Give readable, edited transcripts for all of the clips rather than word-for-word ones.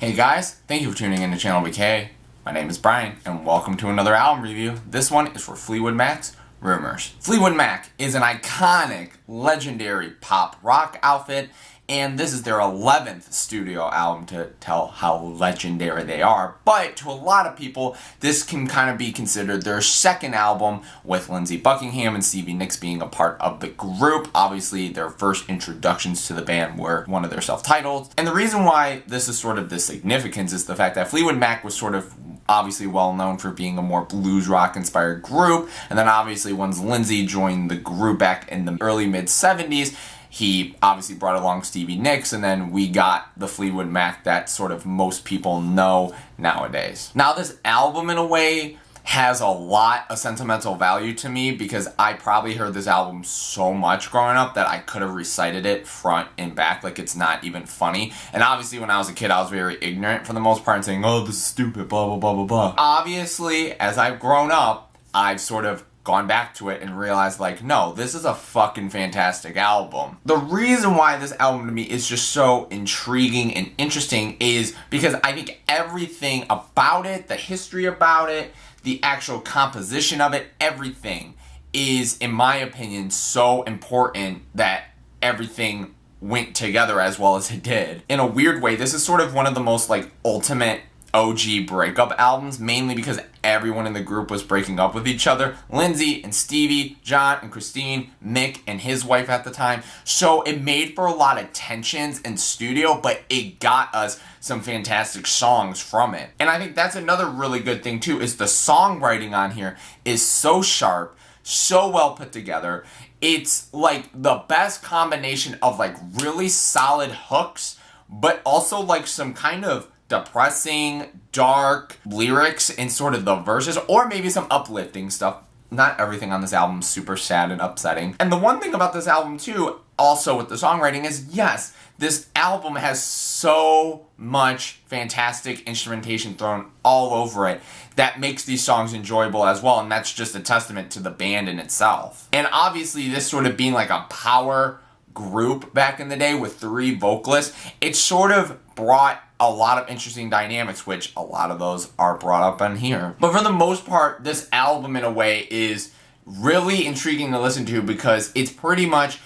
Hey guys, thank you for tuning in to ChannelBK. My name is Brian, and welcome to another album review. This one is for Fleetwood Mac's Rumours. Fleetwood Mac is an iconic, legendary pop rock outfit, and this is their 11th studio album to tell how legendary they are. But to a lot of people, this can kind of be considered their second album, with Lindsey Buckingham and Stevie Nicks being a part of the group. Obviously, their first introductions to the band were one of their self-titled. And the reason why this is sort of the significance is the fact that Fleetwood Mac was sort of obviously well known for being a more blues rock inspired group, and then obviously once Lindsey joined the group back in the early mid 70s, he obviously brought along Stevie Nicks, and then we got the Fleetwood Mac that sort of most people know nowadays. Now this album in a way has a lot of sentimental value to me because I probably heard this album so much growing up that I could have recited it front and back like it's not even funny. And obviously when I was a kid I was very ignorant for the most part and saying, oh, this is stupid, blah, blah, blah, blah, blah. Obviously, as I've grown up, I've sort of gone back to it and realized, like, no, this is a fucking fantastic album. The reason why this album to me is just so intriguing and interesting is because I think everything about it, the history about it, the actual composition of it, everything is, in my opinion, so important that everything went together as well as it did. In a weird way, this is sort of one of the most, like, ultimate OG breakup albums, mainly because everyone in the group was breaking up with each other. Lindsey and Stevie, John and Christine, Mick and his wife at the time. So it made for a lot of tensions in studio, but it got us some fantastic songs from it. And I think that's another really good thing too, is the songwriting on here is so sharp, so well put together. It's like the best combination of like really solid hooks, but also like some kind of depressing, dark lyrics in sort of the verses, or maybe some uplifting stuff. Not everything on this album is super sad and upsetting. And the one thing about this album too, also with the songwriting, is yes, this album has so much fantastic instrumentation thrown all over it that makes these songs enjoyable as well, and that's just a testament to the band in itself. And obviously this sort of being like a power group back in the day with 3 vocalists, it sort of brought a lot of interesting dynamics, which a lot of those are brought up on here. But for the most part, this album in a way is really intriguing to listen to because it's pretty much,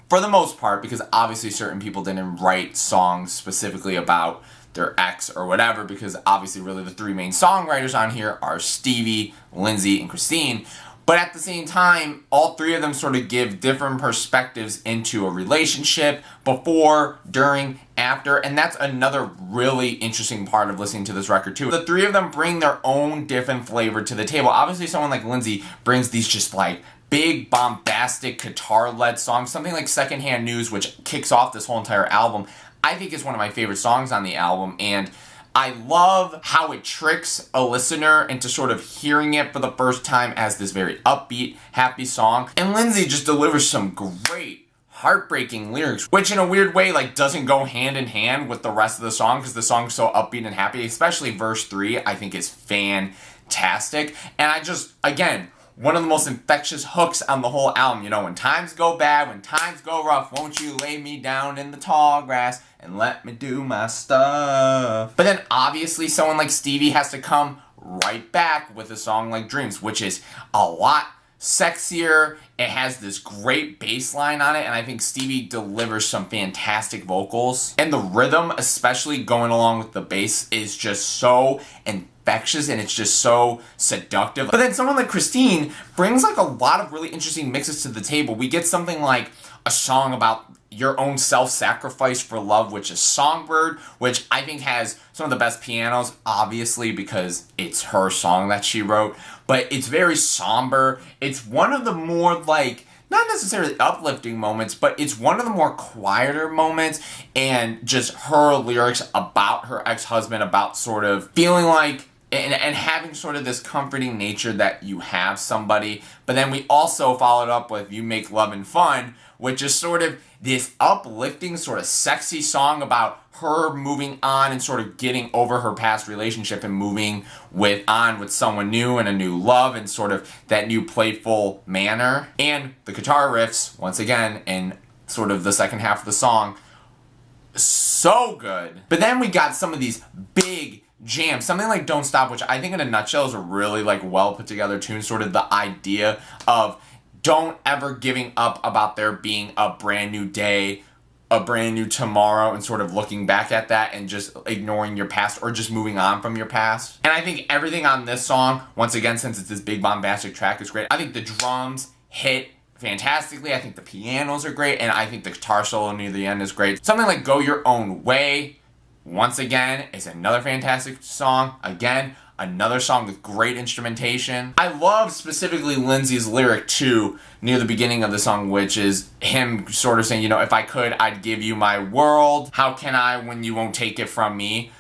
for the most part, because obviously certain people didn't write songs specifically about their ex or whatever, because obviously really the 3 main songwriters on here are Stevie, Lindsey, and Christine. But at the same time, all 3 of them sort of give different perspectives into a relationship, before, during, after, and that's another really interesting part of listening to this record too. The 3 of them bring their own different flavor to the table. Obviously someone like Lindsey brings these just like big bombastic guitar-led songs, something like Secondhand News, which kicks off this whole entire album. I think is one of my favorite songs on the album, and I love how it tricks a listener into sort of hearing it for the first time as this very upbeat, happy song. And Lindsey just delivers some great, heartbreaking lyrics, which in a weird way like doesn't go hand in hand with the rest of the song because the song's so upbeat and happy. Especially verse 3, I think is fantastic. And I just, again, one of the most infectious hooks on the whole album. You know, when times go bad, when times go rough, won't you lay me down in the tall grass and let me do my stuff. But then obviously someone like Stevie has to come right back with a song like Dreams, which is a lot sexier. It has this great bass line on it, and I think Stevie delivers some fantastic vocals. And the rhythm, especially going along with the bass, is just so infectious and it's just so seductive. But then someone like Christine brings like a lot of really interesting mixes to the table. We get something like a song about your own self-sacrifice for love, which is Songbird, which I think has some of the best pianos, obviously because it's her song that she wrote, but it's very somber. It's one of the more like, not necessarily uplifting moments, but it's one of the more quieter moments, and just her lyrics about her ex-husband, about sort of feeling like and having sort of this comforting nature that you have somebody. But then we also followed up with You Make Lovin' Fun, which is sort of this uplifting, sort of sexy song about her moving on and sort of getting over her past relationship and moving on with someone new and a new love and sort of that new playful manner. And the guitar riffs, once again, in sort of the second half of the song, so good. But then we got some of these big jams, something like Don't Stop, which I think in a nutshell is a really like well put together tune, sort of the idea of don't ever giving up about there being a brand new day, a brand new tomorrow, and sort of looking back at that and just ignoring your past or just moving on from your past. And I think everything on this song, once again, since it's this big bombastic track, is great. I think the drums hit fantastically. I think the pianos are great, and I think the guitar solo near the end is great. Something like Go Your Own Way, once again, is another fantastic song. Again, another song with great instrumentation. I love specifically Lindsay's lyric too, near the beginning of the song, which is him sort of saying, you know, if I could, I'd give you my world. How can I when you won't take it from me?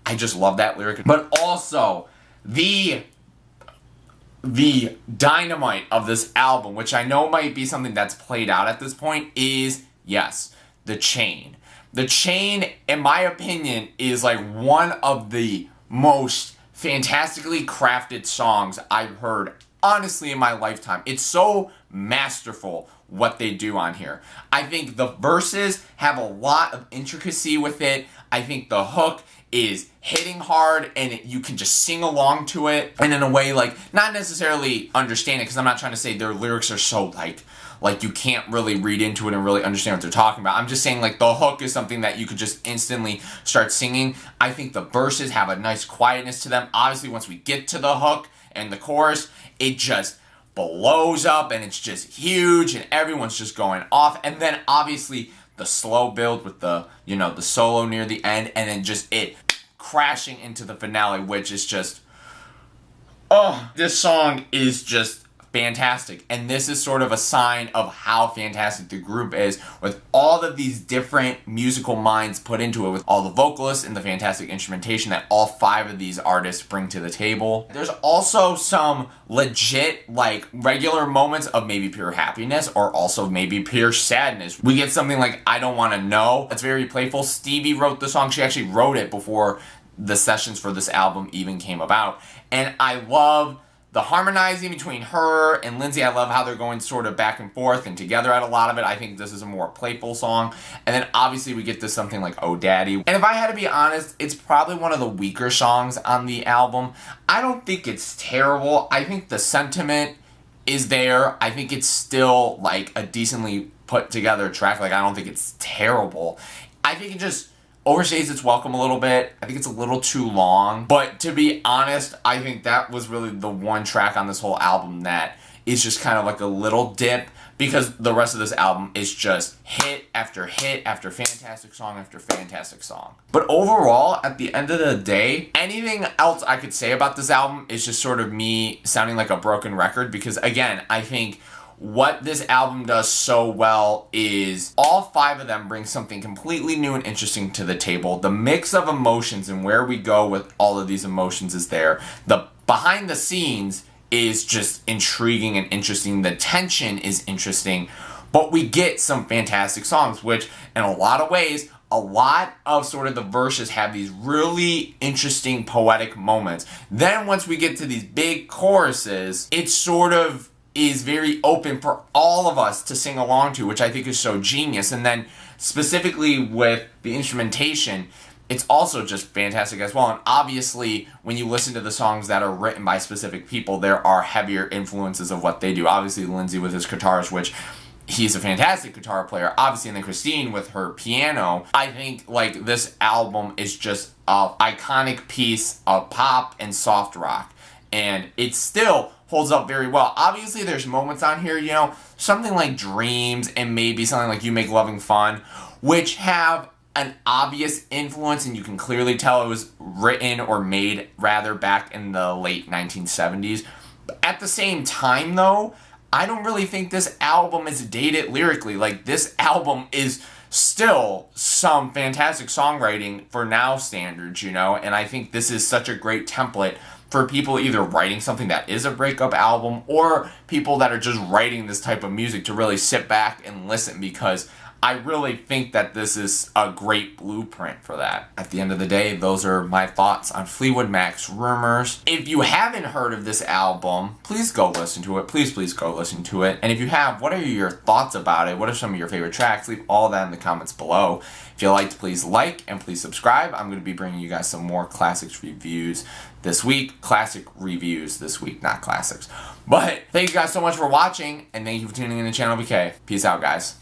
I just love that lyric. But also, the dynamite of this album, which I know might be something that's played out at this point, is, yes, The Chain. The Chain, in my opinion, is like one of the most fantastically crafted songs I've heard, honestly, in my lifetime. It's so masterful what they do on here. I think the verses have a lot of intricacy with it. I think the hook is hitting hard and you can just sing along to it, and in a way, like, not necessarily understand it, because I'm not trying to say their lyrics are so like you can't really read into it and really understand what they're talking about. I'm just saying, like, the hook is something that you could just instantly start singing. I think the verses have a nice quietness to them. Obviously, once we get to the hook and the chorus, it just blows up and it's just huge and everyone's just going off. And then obviously the slow build with the, you know, the solo near the end, and then just it crashing into the finale, which is just, oh, this song is just fantastic. And this is sort of a sign of how fantastic the group is, with all of these different musical minds put into it, with all the vocalists and the fantastic instrumentation that all 5 of these artists bring to the table. There's also some legit, like, regular moments of maybe pure happiness or also maybe pure sadness. We get something like I Don't Want to Know. It's very playful. Stevie wrote the song. She actually wrote it before the sessions for this album even came about. And I love the harmonizing between her and Lindsay. I love how they're going sort of back and forth and together at a lot of it. I think this is a more playful song. And then obviously we get to something like Oh Daddy. And if I had to be honest, it's probably one of the weaker songs on the album. I don't think it's terrible. I think the sentiment is there. I think it's still like a decently put together track. Like, I don't think it's terrible. I think it just overstays its welcome a little bit. I think it's a little too long. But to be honest, I think that was really the one track on this whole album that is just kind of like a little dip, because the rest of this album is just hit after fantastic song after fantastic song. But overall, at the end of the day, anything else I could say about this album is just sort of me sounding like a broken record, because again, I think what this album does so well is all 5 of them bring something completely new and interesting to the table. The mix of emotions and where we go with all of these emotions is there. The behind the scenes is just intriguing and interesting. The tension is interesting. But we get some fantastic songs, which in a lot of ways, a lot of sort of the verses have these really interesting poetic moments. Then once we get to these big choruses, it sort of is very open for all of us to sing along to, which I think is so genius. And then specifically with the instrumentation, it's also just fantastic as well. And obviously, when you listen to the songs that are written by specific people, there are heavier influences of what they do. Obviously, Lindsay with his guitars, which he's a fantastic guitar player, obviously, and then Christine with her piano. I think, like, this album is just an iconic piece of pop and soft rock, and it still holds up very well. Obviously, there's moments on here, you know, something like Dreams and maybe something like You Make Loving Fun, which have an obvious influence, and you can clearly tell it was written or made rather back in the late 1970s. But at the same time, though, I don't really think this album is dated lyrically. Like, this album is still some fantastic songwriting for now standards, you know, and I think this is such a great template for people either writing something that is a breakup album or people that are just writing this type of music to really sit back and listen, because I really think that this is a great blueprint for that. At the end of the day, those are my thoughts on Fleetwood Mac's Rumours. If you haven't heard of this album, please go listen to it. Please go listen to it. And if you have, what are your thoughts about it? What are some of your favorite tracks? Leave all that in the comments below. If you liked, please like and please subscribe. I'm going to be bringing you guys some more classics reviews this week. Classic reviews this week, not classics. But thank you guys so much for watching, and thank you for tuning in to ChannelBK. Peace out, guys.